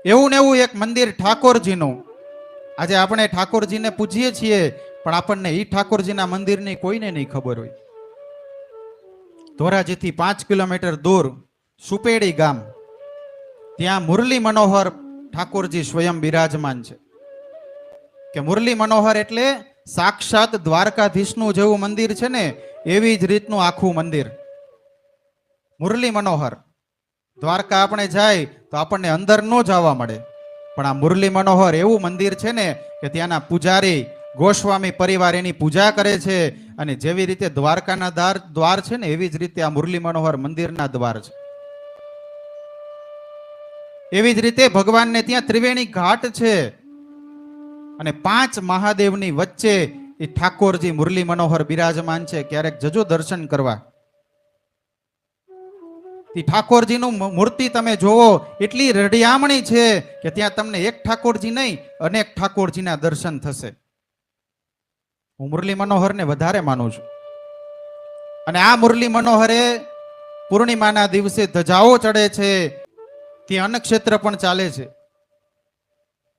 એવું ને એવું એક મંદિર ઠાકોરજીનું. આજે આપણે ઠાકોરજીને પૂજીએ છીએ, પણ આપણને ઈ ઠાકોરજીના મંદિરની કોઈને નહીં ખબર હોય. ધોરાજીથી 5 કિલોમીટર દૂર સુપેડી ગામ, ત્યાં મુરલી મનોહર ઠાકોરજી સ્વયં બિરાજમાન છે. કે મુરલી મનોહર એટલે સાક્ષાત દ્વારકાધીશનું જેવું મંદિર છે ને, એવી જ રીતનું આખું મંદિર. મુરલી મનોહર. દ્વારકા આપણે જાય તો આપણને અંદર ન જવા મળે, પણ આ મુરલી મનોહર એવું મંદિર છે ને કે ત્યાંના પૂજારી ગોસ્વામી પરિવાર એની પૂજા કરે છે. અને જેવી રીતે દ્વારકાના દ્વાર છે ને, એવી જ રીતે આ મુરલી મનોહર મંદિરના દ્વાર છે. એવી જ રીતે ભગવાનને ત્યાં ત્રિવેણી ઘાટ છે, અને 5 મહાદેવની વચ્ચે એ ઠાકોરજી મુરલી મનોહર બિરાજમાન છે. ક્યારેક જજો દર્શન કરવા. ઠાકોરજીનું મૂર્તિ તમે જોવો, એટલી રડિયામણી છે કે ત્યાં તમને એક ઠાકોરજી નહીં, અનેક ઠાકોરજીના દર્શન થશે. હું મુરલી મનોહરને વધારે માનું છું. અને આ મુરલી મનોહરે પૂર્ણિમાના દિવસે ધજાઓ ચડે છે, ત્યાં અન્નક્ષેત્ર પણ ચાલે છે.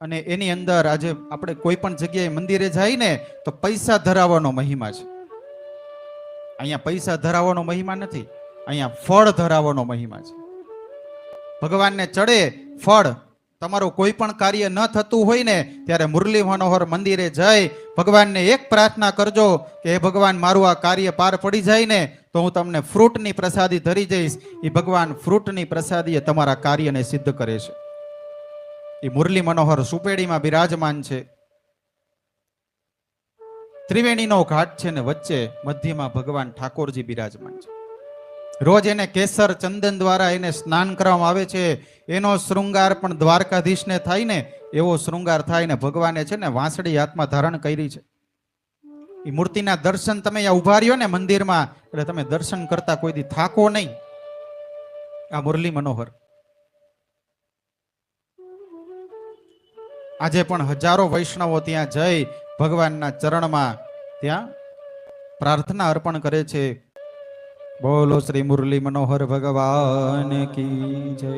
અને એની અંદર આજે આપણે કોઈ પણ જગ્યાએ મંદિરે જઈએ ને તો પૈસા ધરાવવાનો મહિમા છે. અહીંયા પૈસા ધરાવવાનો મહિમા નથી, અહીંયા ફળ ધરાવવાનો મહિમા છે. ભગવાનને ચડે ફળ. તમારું કોઈ પણ કાર્ય ન થતું હોય ને, ત્યારે મુરલી મનોહર મંદિરે જઈ ભગવાનને એક પ્રાર્થના કરજો કે હે ભગવાન, મારું આ કાર્ય પાર પડી જાય ને તો હું તમને ફ્રૂટની પ્રસાદી ધરી જઈશ. એ ભગવાન ફ્રૂટની પ્રસાદીએ તમારા કાર્યને સિદ્ધ કરે છે. એ મુરલી મનોહર સુપેડીમાં બિરાજમાન છે. ત્રિવેણીનો ઘાટ છે ને વચ્ચે મધ્યમાં ભગવાન ઠાકોરજી બિરાજમાન છે. રોજ એને કેસર ચંદન દ્વારા એને સ્નાન કરવામાં આવે છે. એનો શૃંગાર પણ દ્વારકાધીશને થાય ને એવો શૃંગાર થાય. ને ભગવાને છે ને વાંસળી હાથમાં ધારણ કરી છે. એ મૂર્તિના દર્શન તમે અહીંયા ઉભા રહ્યો ને મંદિરમાં, એટલે તમે દર્શન કરતા કોઈ દી થાકો નહીં. આ મુરલી મનોહર. આજે પણ હજારો વૈષ્ણવો ત્યાં જઈ ભગવાનના ચરણમાં ત્યાં પ્રાર્થના અર્પણ કરે છે. બોલો શ્રી મુરલી મનોહર ભગવાન કી જય.